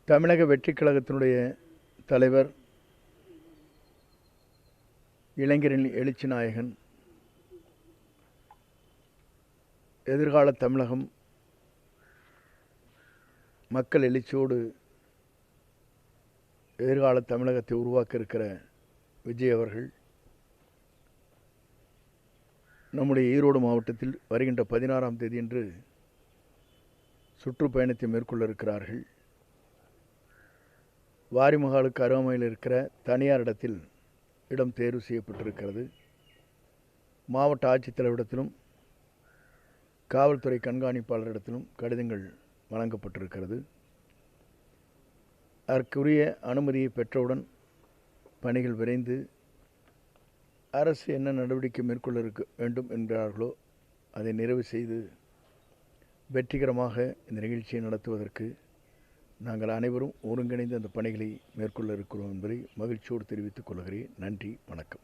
தமிழக வெற்றிக் கழகத்தினுடைய தலைவர் இளைஞரின் எழுச்சி நாயகன், எதிர்கால தமிழகம் மக்கள் எழுச்சியோடு எதிர்கால தமிழகத்தை உருவாக்க இருக்கிற விஜய் அவர்கள் நம்முடைய ஈரோடு மாவட்டத்தில் வருகின்ற 16ஆம் தேதியன்று சுற்றுப்பயணத்தை மேற்கொள்ள இருக்கிறார்கள். வாரிமகாலுக்கு அருகாமையில் இருக்கிற தனியார் இடத்தில் இடம் தேர்வு செய்யப்பட்டிருக்கிறது. மாவட்ட ஆட்சித்தலைவரிடத்திலும் காவல்துறை கண்காணிப்பாளரிடத்திலும் கடிதங்கள் வழங்கப்பட்டிருக்கிறது. அதற்குரிய அனுமதியை பெற்றவுடன் பணிகள் விரைந்து அரசு என்ன நடவடிக்கை மேற்கொள்ள வேண்டும் என்கிறார்களோ அதை நிறைவு செய்து வெற்றிகரமாக இந்த நிகழ்ச்சியை நடத்துவதற்கு நாங்கள் அனைவரும் ஒருங்கிணைந்து அந்த பணிகளை மேற்கொள்ள இருக்கிறோம் என்பதை மகிழ்ச்சியோடு தெரிவித்துக் கொள்கிறேன். நன்றி, வணக்கம்.